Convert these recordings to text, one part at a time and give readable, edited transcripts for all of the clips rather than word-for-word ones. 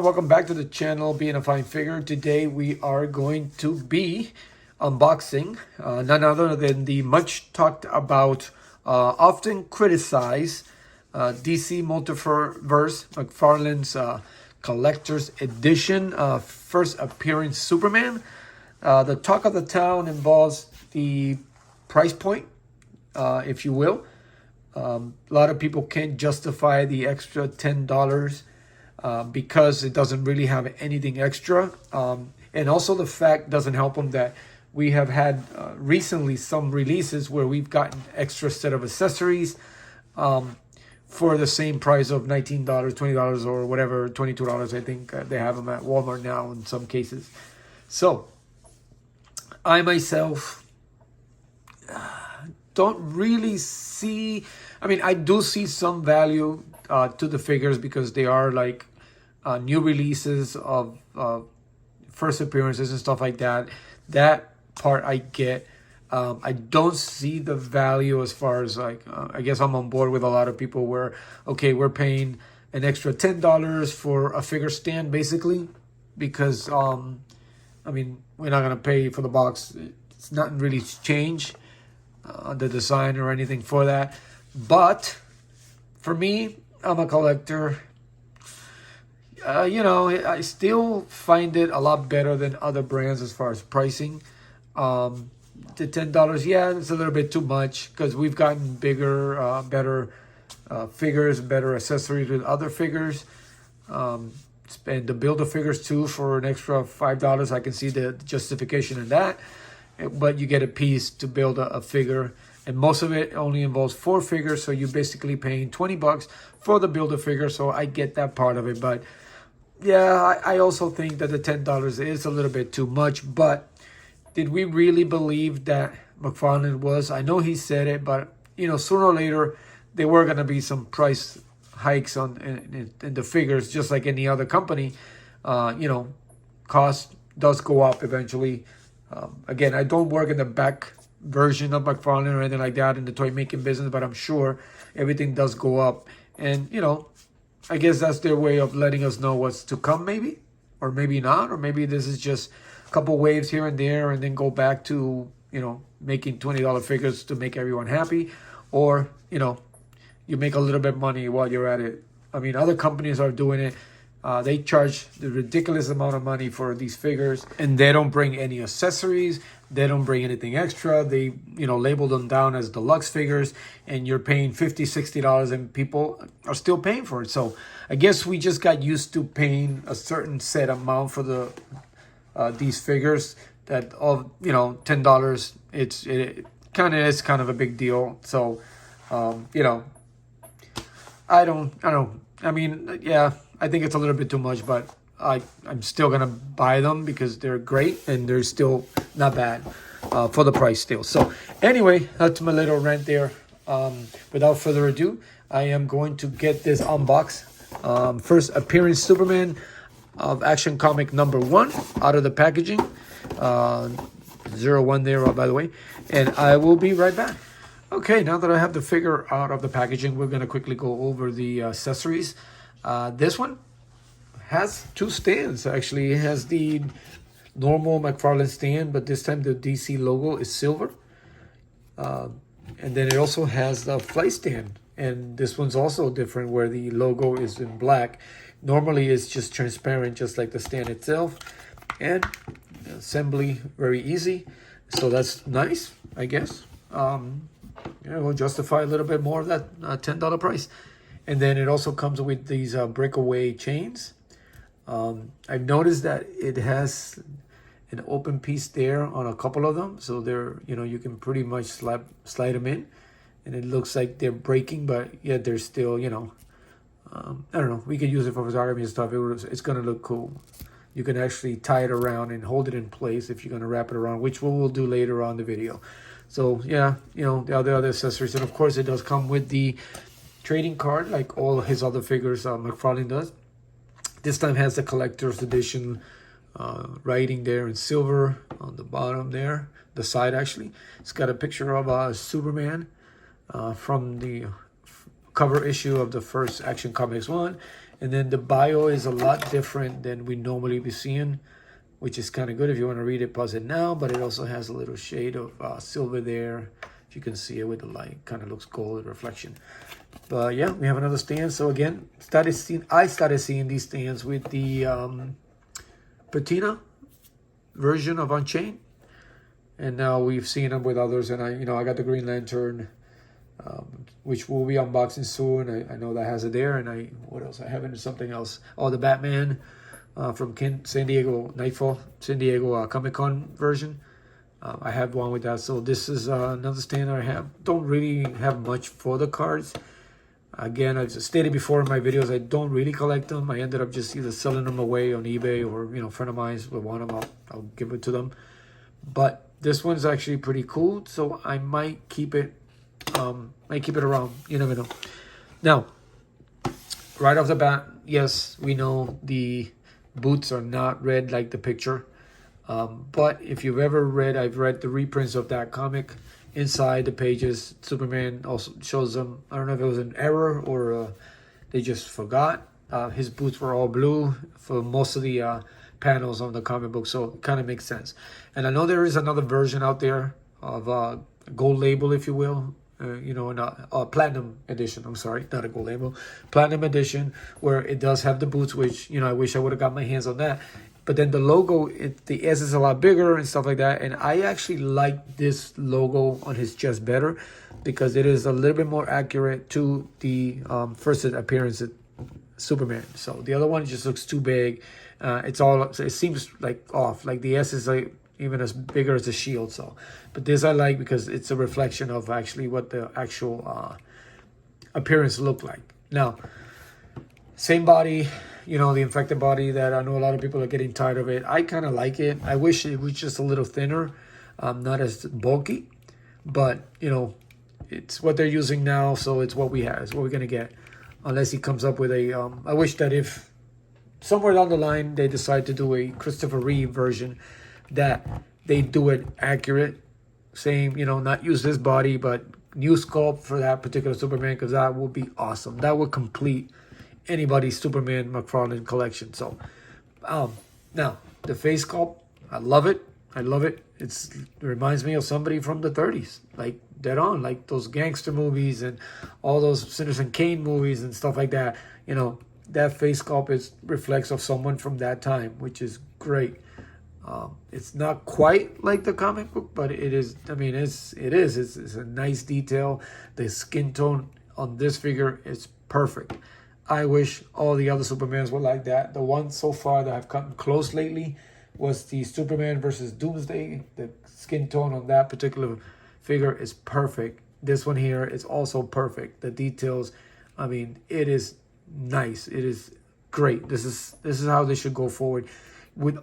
welcome back to the channel, Being a Fine Figure. Today we are going to be unboxing none other than the much talked about, often criticized DC Multiverse Mcfarlane's Collector's Edition first appearance Superman. The talk of the town involves the price point, if you will. A lot of people can't justify the extra $10 because it doesn't really have anything extra. And also the fact doesn't help them that we have had recently some releases where we've gotten extra set of accessories for the same price of $19, $20 or whatever, $22. I think they have them at Walmart now in some cases. So I myself don't really see, I mean, I do see some value to the figures because they are like new releases of first appearances and stuff like that. That part I get. I don't see the value as far as like, I guess I'm on board with a lot of people where, okay, we're paying an extra $10 for a figure stand basically because, I mean, we're not going to pay for the box. It's not really changed. The design or anything for that, but for me, I'm a collector. You know, I still find it a lot better than other brands as far as pricing. The $10, yeah, it's a little bit too much because we've gotten bigger, better figures, better accessories with other figures. And the builder figures too for an extra $5. I can see the justification in that. But you get a piece to build a figure, and most of it only involves 4 figures, so you're basically paying $20 for the builder figure. So I get that part of it, but yeah, I also think that the $10 is a little bit too much. But did we really believe that Mcfarlane was? I know he said it, but you know, sooner or later there were going to be some price hikes in the figures, just like any other company. You know, cost does go up eventually. Again, I don't work in the back version of Mcfarlane or anything like that in the toy making business, but I'm sure everything does go up. And, you know, I guess that's their way of letting us know what's to come, maybe, or maybe not, or maybe this is just a couple waves here and there and then go back to, you know, making $20 figures to make everyone happy, or, you know, you make a little bit of money while you're at it. I mean, other companies are doing it. They charge the ridiculous amount of money for these figures, and they don't bring any accessories. They don't bring anything extra. They, you know, label them down as deluxe figures, and you're paying $50, $60, and people are still paying for it. So I guess we just got used to paying a certain set amount for the these figures that of, you know, $10. It kind of is kind of a big deal. So you know, I mean, yeah, I think it's a little bit too much, but I'm still going to buy them because they're great and they're still not bad for the price still. So anyway, that's my little rant there. Without further ado, I am going to get this unboxed. First appearance Superman of Action Comic #1 out of the packaging. 01 there, by the way. And I will be right back. Okay, now that I have the figure out of the packaging, we're going to quickly go over the accessories. This one has 2 stands, actually. It has the normal Mcfarlane stand, but this time the DC logo is silver. And then it also has the flight stand. And this one's also different where the logo is in black. Normally it's just transparent, just like the stand itself. And assembly, very easy. So that's nice, I guess. Yeah, we'll justify a little bit more of that $10 price. And then it also comes with these breakaway chains. I've noticed that it has an open piece there on a couple of them. So they're, you know, you can pretty much slide them in. And it looks like they're breaking, but yet they're still, you know, I don't know. We could use it for photography and stuff. It's going to look cool. You can actually tie it around and hold it in place if you're going to wrap it around, which we will do later on the video. So yeah, you know, the other accessories. And of course it does come with the trading card like all his other figures Mcfarlane does. This time has the collector's edition writing there in silver on the bottom there, the side actually. It's got a picture of Superman from the cover issue of the first Action Comics 1. And then the bio is a lot different than we normally be seeing, which is kind of good. If you want to read it, pause it now. But it also has a little shade of silver there. If you can see it with the light, kind of looks gold reflection. But yeah, we have another stand. So again, I started seeing these stands with the patina version of Unchained, and now we've seen them with others. And I got the Green Lantern, which we'll be unboxing soon. I know that has it there. And what else? I have it in something else. Oh, the Batman from San Diego Nightfall, San Diego Comic-Con version. I have one with that. So this is another stand I have. Don't really have much for the cards. Again, I've stated before in my videos, I don't really collect them. I ended up just either selling them away on eBay, or a friend of mine will want them, I'll give it to them. But this one's actually pretty cool, so I might keep it. Might keep it around. You never know. Now, right off the bat, yes, we know the boots are not red like the picture. But if you've ever read, I've read the reprints of that comic. Inside the pages, Superman also shows them. I don't know if it was an error or they just forgot. His boots were all blue for most of the panels on the comic book, so it kind of makes sense. And I know there is another version out there of gold label, if you will. In a platinum edition. I'm sorry, not a gold label, platinum edition, where it does have the boots, which I wish I would have got my hands on that. But then the logo, the S is a lot bigger and stuff like that. And I actually like this logo on his chest better because it is a little bit more accurate to the first appearance of Superman. So the other one just looks too big. It seems like off. Like the S is like even as bigger as the shield. So, but this I like because it's a reflection of actually what the actual appearance looked like. Now, same body. The infected body that I know a lot of people are getting tired of it. I kind of like it. I wish it was just a little thinner, not as bulky. But, it's what they're using now, so it's what we have. It's what we're going to get. Unless he comes up with a... I wish that if somewhere down the line they decide to do a Christopher Reeve version, that they do it accurate. Same, not use this body, but new sculpt for that particular Superman, because that would be awesome. That would complete anybody's Superman Mcfarlane collection. So now the face sculpt, I love it. It reminds me of somebody from the 30s, like dead on, like those gangster movies and all those Citizen Kane movies and stuff like that. That face sculpt reflects of someone from that time, which is great. It's not quite like the comic book, but it is. I mean, it's a nice detail. The skin tone on this figure is perfect. I wish all the other Supermans were like that. The one so far that I've gotten close lately was the Superman versus Doomsday. The skin tone on that particular figure is perfect. This one here is also perfect. The details, I mean, it is nice. It is great. This is how they should go forward with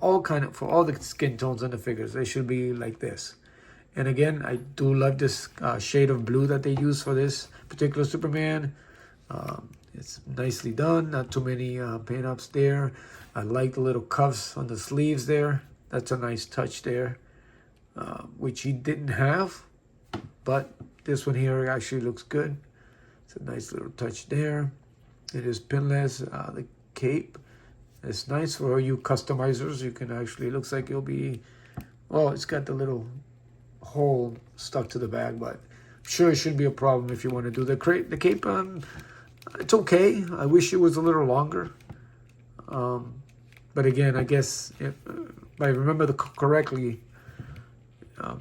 for all the skin tones on the figures. They should be like this. And again, I do love this shade of blue that they use for this particular Superman. It's nicely done. Not too many paint-ups there. I like the little cuffs on the sleeves there. That's a nice touch there, which he didn't have. But this one here actually looks good. It's a nice little touch there. It is pinless. The cape is nice for you customizers. You can actually, looks like it'll be, well, it's got the little hole stuck to the bag, but I'm sure it shouldn't be a problem if you want to do the cape. It's okay. I wish it was a little longer. But again, I guess if I remember correctly,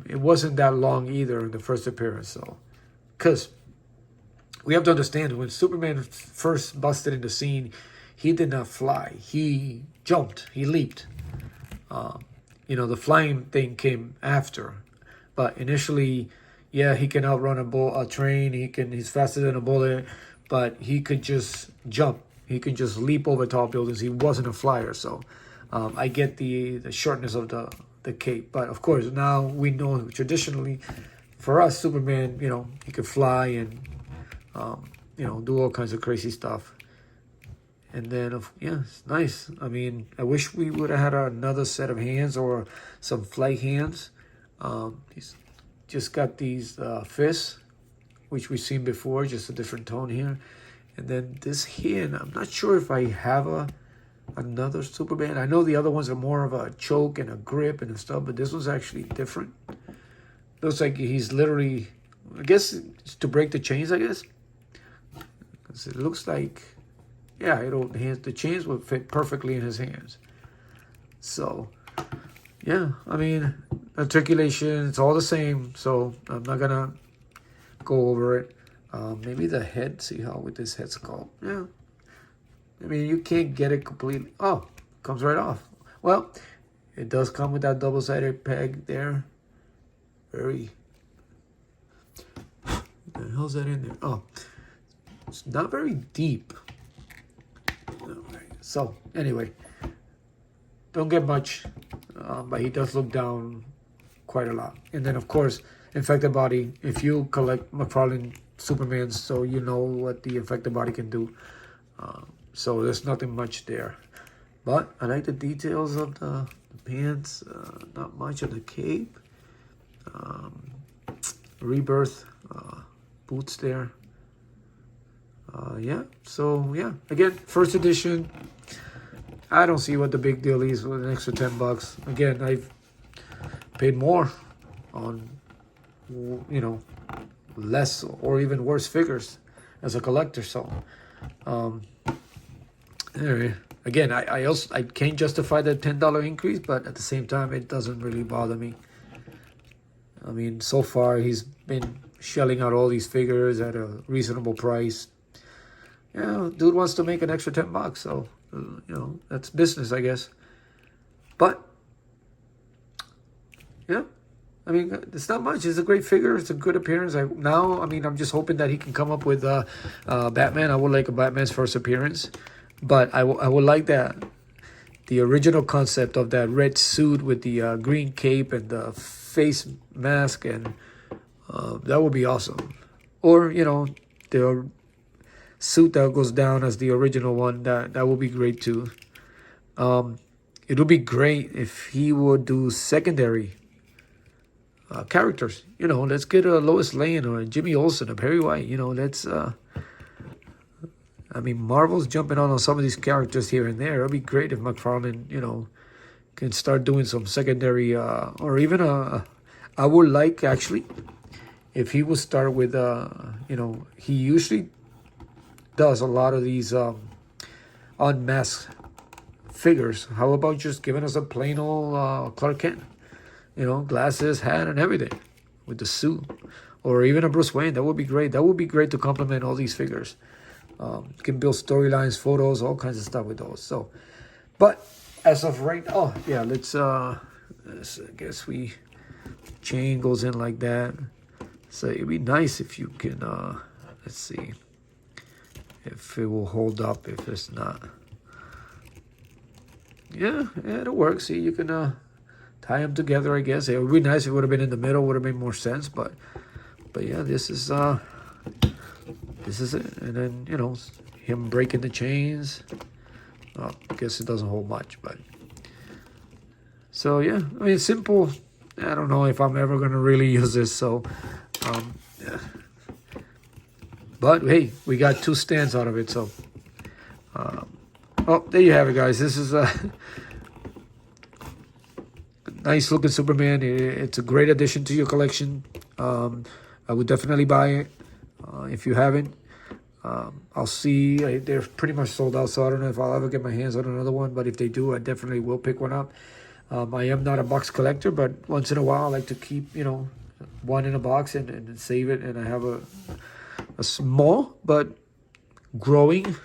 it wasn't that long either in the first appearance. So, because we have to understand, when Superman first busted in the scene, he did not fly. He jumped. He leaped. The flying thing came after. But initially, yeah, he can outrun a train. He's faster than a bullet. But he could just jump. He could just leap over tall buildings. He wasn't a flyer. So I get the shortness of the cape. But of course, now we know traditionally, for us, Superman, he could fly and, do all kinds of crazy stuff. And then, it's nice. I mean, I wish we would have had another set of hands or some flight hands. He's just got these fists, which we've seen before, just a different tone here. And then this hand, I'm not sure if I have another Superman. I know the other ones are more of a choke and a grip and stuff, but this one's actually different. Looks like he's literally, I guess it's to break the chains, I guess. Because it looks like, yeah, the chains will fit perfectly in his hands. So, yeah, I mean, articulation, it's all the same. So I'm not going to go over it. Maybe the head, see how with this head sculpt. Yeah. I mean, you can't get it completely. Oh, comes right off. Well, it does come with that double-sided peg there. Very. What the hell's that in there? Oh, it's not very deep. So, anyway, don't get much, but he does look down quite a lot. And then, of course, infected body. If you collect Mcfarlane Supermans, so you know what the infected body can do. So there's nothing much there. But I like the details of the pants. Not much of the cape. Rebirth boots there. Yeah, so yeah, again, first edition. I don't see what the big deal is with an extra $10. Again, I've paid more on, you know, less or even worse figures as a collector. So anyway, again, I can't justify the $10 increase, but at the same time, it doesn't really bother me. I mean, so far he's been shelling out all these figures at a reasonable price. Yeah, dude wants to make an extra $10, so you know, that's business, I guess. But yeah, I mean, it's not much. It's a great figure. It's a good appearance. I'm just hoping that he can come up with Batman. I would like a Batman's first appearance, but I would like that. The original concept of that red suit with the green cape and the face mask, and that would be awesome. Or, you know, the suit that goes down as the original one, that would be great too. It would be great if he would do secondary characters. You know, let's get a Lois Lane or a Jimmy Olsen, a Perry White. You know, let's... I mean, Marvel's jumping on some of these characters here and there. It'd be great if Mcfarlane, you know, can start doing some secondary, or even I would like, actually, if he would start with, you know, he usually does a lot of these unmasked figures. How about just giving us a plain old Clark Kent? You know, glasses, hat, and everything with the suit. Or even a Bruce Wayne. That would be great. That would be great to complement all these figures. Can build storylines, photos, all kinds of stuff with those. So, but as of right, oh yeah, let's I guess chain goes in like that. So it'd be nice if you can let's see if it will hold up. If it's not, yeah, it'll work. See, you can tie them together. I guess it would be nice if it would have been in the middle. Would have made more sense. But yeah, this is it. And then, you know, him breaking the chains. I guess it doesn't hold much, but... So, yeah. I mean, simple. I don't know if I'm ever going to really use this, so... yeah. But, hey, we got 2 stands out of it, so... oh, there you have it, guys. This is a... nice-looking Superman. It's a great addition to your collection. I would definitely buy it. If you haven't, I'll see. They're pretty much sold out, so I don't know if I'll ever get my hands on another one. But if they do, I definitely will pick one up. I am not a box collector, but once in a while, I like to keep, you know, one in a box and save it. And I have a small but growing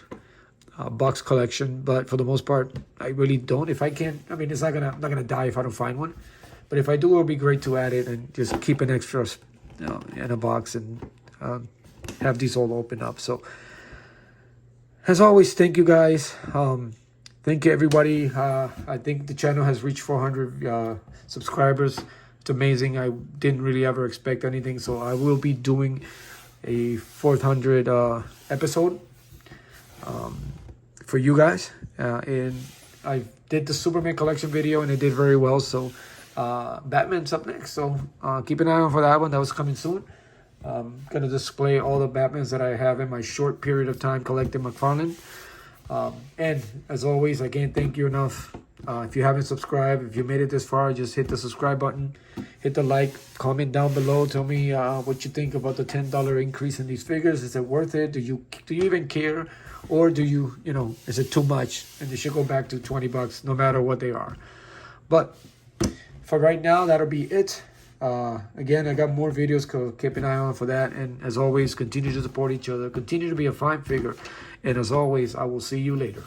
box collection. But for the most part, I really don't. If I can, I mean, I'm not gonna die if I don't find one. But if I do, it'll be great to add it and just keep an extra, you know, in a box and. Have these all open up. So as always, thank you guys. Thank you everybody. I think the channel has reached 400 subscribers. It's amazing. I didn't really ever expect anything, so I will be doing a 400 episode for you guys, and I did the Superman collection video and it did very well. So Batman's up next, so keep an eye on for that one. That was coming soon. I'm going to display all the Batmans that I have in my short period of time collecting Mcfarlane. And as always, I can't thank you enough. If you haven't subscribed, if you made it this far, just hit the subscribe button, hit the like, comment down below. Tell me what you think about the $10 increase in these figures. Is it worth it? Do you even care? Or do you, is it too much? And they should go back to 20 bucks no matter what they are. But for right now, that'll be it. Again, I got more videos, so keep an eye on for that. And as always, continue to support each other. Continue to be a fine figure. And as always, I will see you later.